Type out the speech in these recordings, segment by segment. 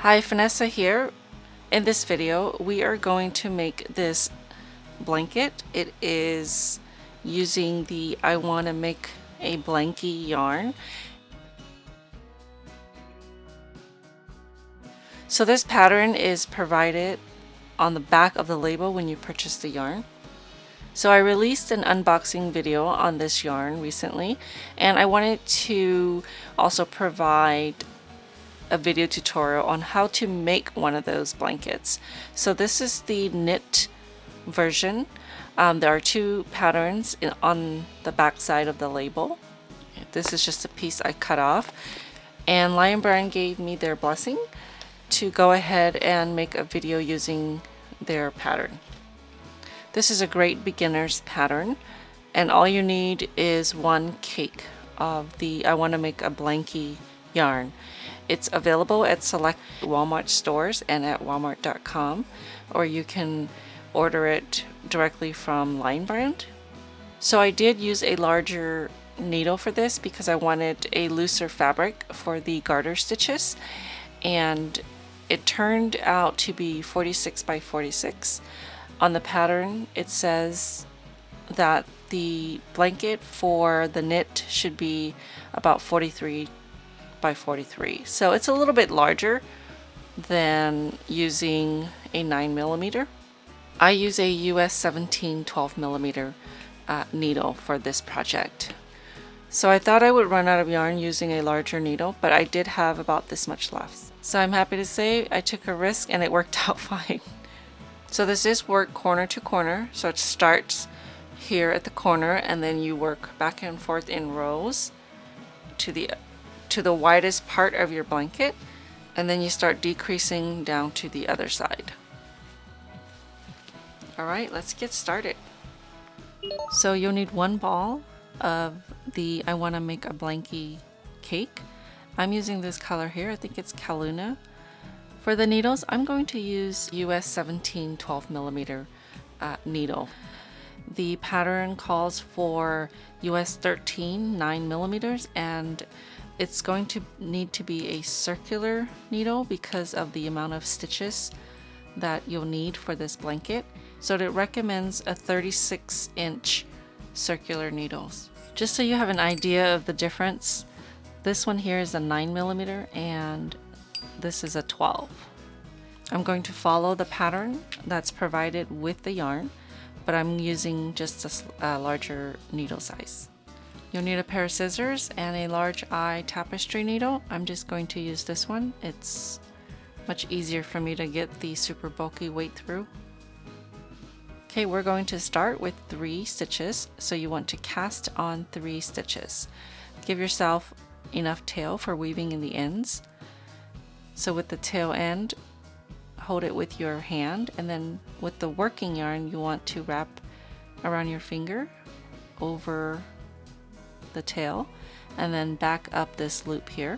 Hi, Phanessa here. In this video, we are going to make this blanket. It is using the I want to make a blankie yarn. So this pattern is provided on the back of the label when you purchase the yarn. So I released an unboxing video on this yarn recently, and I wanted to also provide a video tutorial on how to make one of those blankets. So this is the knit version. There are two patterns on the back side of the label. This is just a piece I cut off, and Lion Brand gave me their blessing to go ahead and make a video using their pattern. This is a great beginner's pattern, and all you need is one cake of the I want to make a blankie yarn. It's available at select Walmart stores and at walmart.com, or you can order it directly from Lion Brand. So I did use a larger needle for this because I wanted a looser fabric for the garter stitches, and it turned out to be 46 by 46. On the pattern it says that the blanket for the knit should be about 43 by 43, so it's a little bit larger than using a 9mm. I use a US 17 12mm needle for this project. So I thought I would run out of yarn using a larger needle, but I did have about this much left. So I'm happy to say I took a risk and it worked out fine. So this is work corner to corner, so it starts here at the corner and then you work back and forth in rows to the widest part of your blanket, and then you start decreasing down to the other side. Alright, let's get started. So you'll need one ball of the I want to make a blankie cake. I'm using this color here, I think it's Kaluna. For the needles, I'm going to use US 17 12mm needle. The pattern calls for US 13 9mm, and it's going to need to be a circular needle because of the amount of stitches that you'll need for this blanket. So it recommends a 36-inch circular needles. Just so you have an idea of the difference, this one here is a 9mm and this is a 12. I'm going to follow the pattern that's provided with the yarn, but I'm using just a larger needle size. You'll need a pair of scissors and a large eye tapestry needle. I'm just going to use this one. It's much easier for me to get the super bulky weight through. Okay, we're going to start with 3 stitches, so you want to cast on 3 stitches. Give yourself enough tail for weaving in the ends. So with the tail end, hold it with your hand, and then with the working yarn you want to wrap around your finger over the tail and then back up this loop here.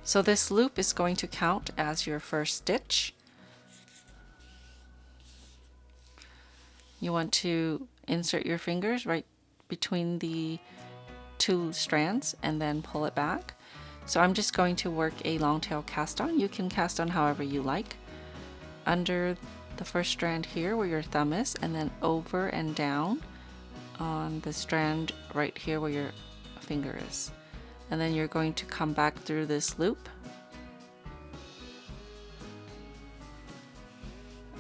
So this loop is going to count as your first stitch. You want to insert your fingers right between the 2 strands and then pull it back. So I'm just going to work a long tail cast on. You can cast on however you like. Under the first strand here where your thumb is, and then over and down on the strand right here where your finger is. And then you're going to come back through this loop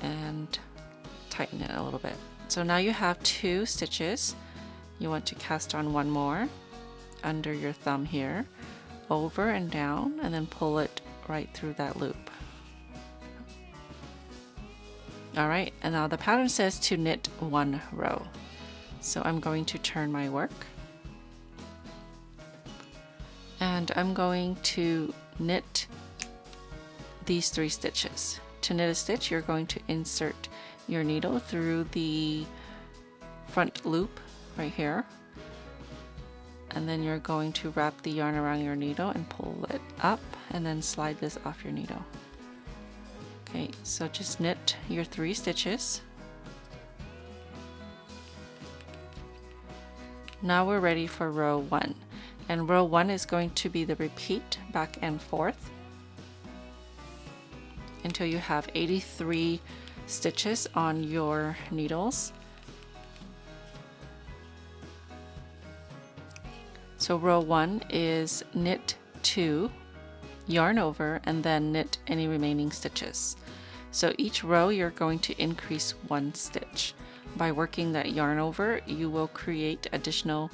and tighten it a little bit. So now you have 2 stitches. You want to cast on one more under your thumb here, over and down, and then pull it right through that loop. Alright, and now the pattern says to knit 1 row. So I'm going to turn my work, and I'm going to knit these 3 stitches. To knit a stitch, you're going to insert your needle through the front loop right here, and then you're going to wrap the yarn around your needle and pull it up and then slide this off your needle. Okay, so just knit your 3 stitches. Now we're ready for row 1. And row 1 is going to be the repeat back and forth until you have 83 stitches on your needles. So row 1 is knit 2, yarn over, and then knit any remaining stitches. So each row you're going to increase 1 stitch. By working that yarn over, you will create additional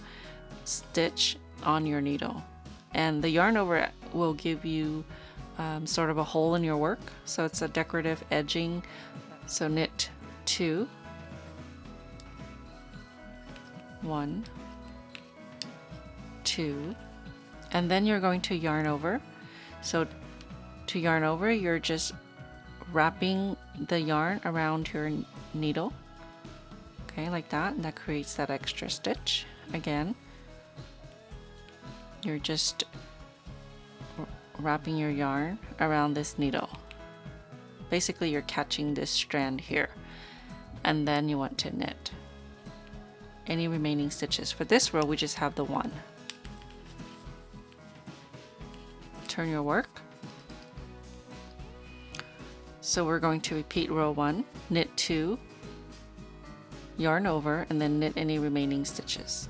stitch on your needle. And the yarn over will give you sort of a hole in your work. So it's a decorative edging. So knit 2, 1, 2, and then you're going to yarn over. So to yarn over, you're just wrapping the yarn around your needle. Okay, like that, and that creates that extra stitch. Again, you're just wrapping your yarn around this needle. Basically, you're catching this strand here, and then you want to knit any remaining stitches. For this row, we just have the 1. Turn your work. So we're going to repeat row 1, knit 2, yarn over, and then knit any remaining stitches.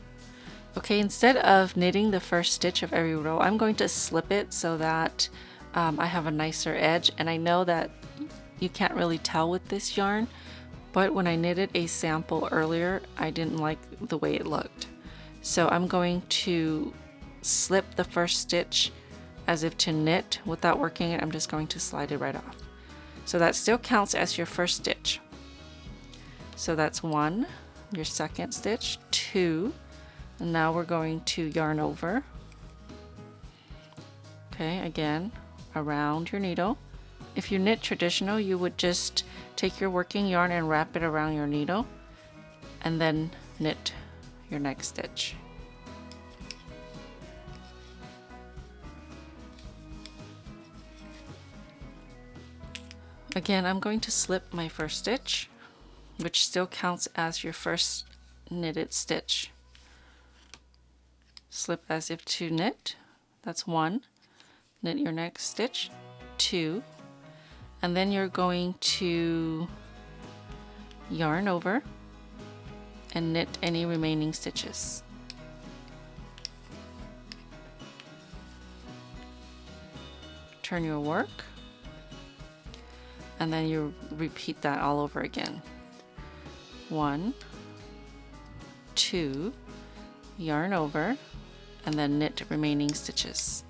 Okay, instead of knitting the first stitch of every row, I'm going to slip it so that I have a nicer edge. And I know that you can't really tell with this yarn, but when I knitted a sample earlier, I didn't like the way it looked. So I'm going to slip the first stitch as if to knit. Without working it, I'm just going to slide it right off. So that still counts as your first stitch. So that's 1, your second stitch, 2, and now we're going to yarn over. Okay, again, around your needle. If you knit traditional, you would just take your working yarn and wrap it around your needle, and then knit your next stitch. Again, I'm going to slip my first stitch, which still counts as your first knitted stitch. Slip as if to knit, that's 1. Knit your next stitch, 2, and then you're going to yarn over and knit any remaining stitches. Turn your work, and then you repeat that all over again. 1, 2, yarn over, and then knit remaining stitches.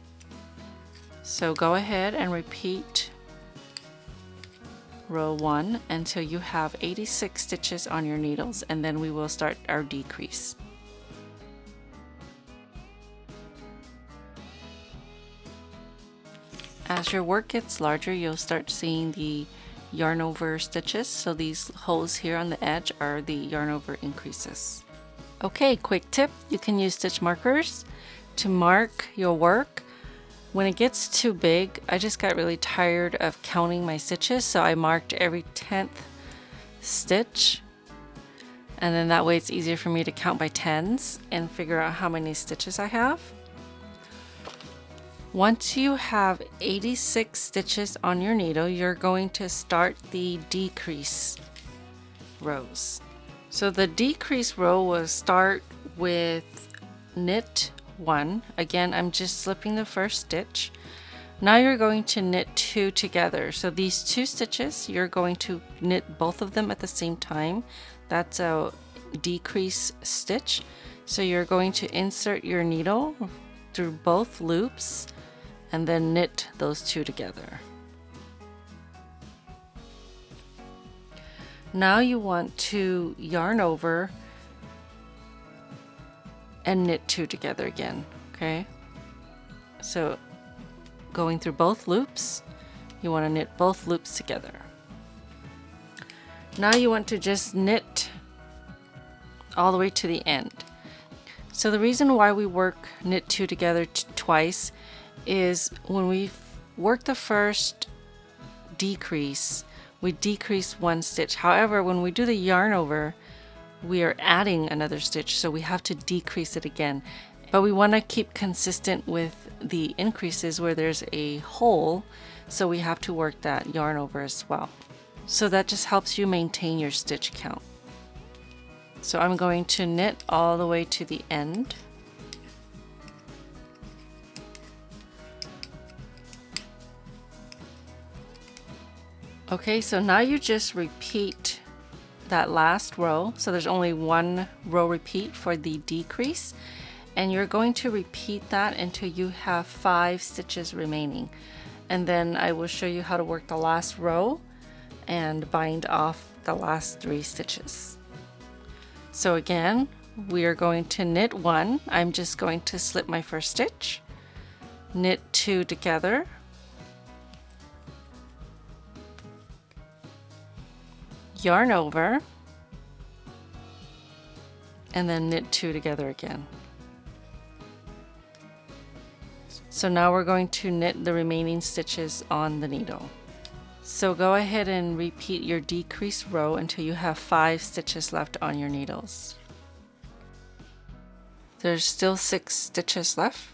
So go ahead and repeat row 1 until you have 86 stitches on your needles, and then we will start our decrease. As your work gets larger, you'll start seeing the yarn over stitches. So these holes here on the edge are the yarn over increases. Okay, quick tip, you can use stitch markers to mark your work. When it gets too big, I just got really tired of counting my stitches, so I marked every 10th stitch, and then that way it's easier for me to count by tens and figure out how many stitches I have. Once you have 86 stitches on your needle, you're going to start the decrease rows. So the decrease row will start with knit 1. Again, I'm just slipping the first stitch. Now you're going to knit 2 together. So these 2 stitches, you're going to knit both of them at the same time. That's a decrease stitch. So you're going to insert your needle through both loops and then knit those 2 together. Now you want to yarn over and knit 2 together again, okay? So going through both loops, you want to knit both loops together. Now you want to just knit all the way to the end. So the reason why we work knit 2 together twice is when we work the first decrease, we decrease 1 stitch. However, when we do the yarn over, we are adding another stitch, so we have to decrease it again. But we want to keep consistent with the increases where there's a hole, so we have to work that yarn over as well. So that just helps you maintain your stitch count. So I'm going to knit all the way to the end. Okay, so now you just repeat that last row. So there's only one row repeat for the decrease, and you're going to repeat that until you have 5 stitches remaining. And then I will show you how to work the last row and bind off the last 3 stitches. So again, we are going to knit 1. I'm just going to slip my first stitch, knit 2 together, yarn over, and then knit 2 together again. So now we're going to knit the remaining stitches on the needle. So go ahead and repeat your decreased row until you have 5 stitches left on your needles. There's still 6 stitches left.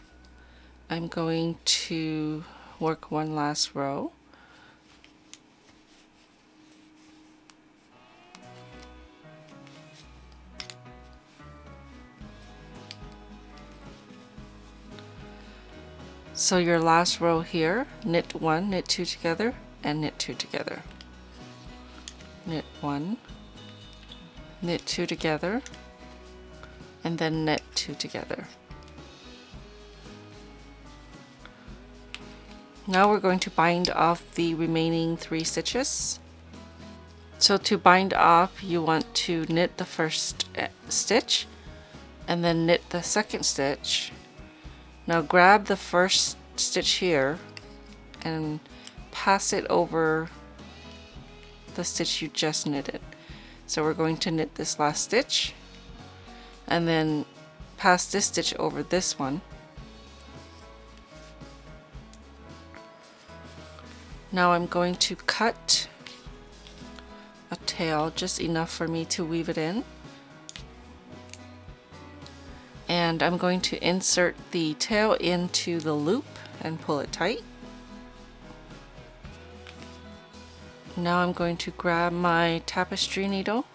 I'm going to work one last row. So your last row here, knit 1, knit 2 together, and knit 2 together. Knit 1, knit 2 together, and then knit 2 together. Now we're going to bind off the remaining 3 stitches. So to bind off, you want to knit the first stitch and then knit the second stitch. Now grab the first stitch here and pass it over the stitch you just knitted. So we're going to knit this last stitch and then pass this stitch over this one. Now I'm going to cut a tail just enough for me to weave it in. And I'm going to insert the tail into the loop and pull it tight. Now I'm going to grab my tapestry needle,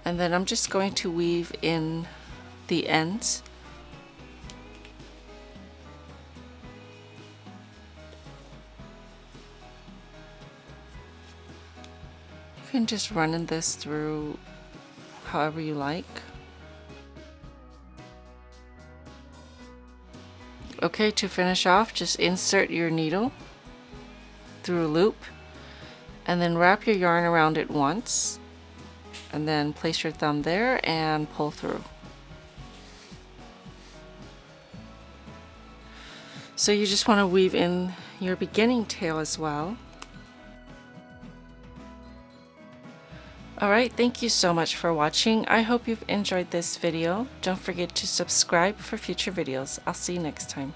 and then I'm just going to weave in the ends. You can just run this through however you like. Okay, to finish off, just insert your needle through a loop and then wrap your yarn around it once and then place your thumb there and pull through. So you just want to weave in your beginning tail as well. Alright, thank you so much for watching. I hope you've enjoyed this video. Don't forget to subscribe for future videos. I'll see you next time.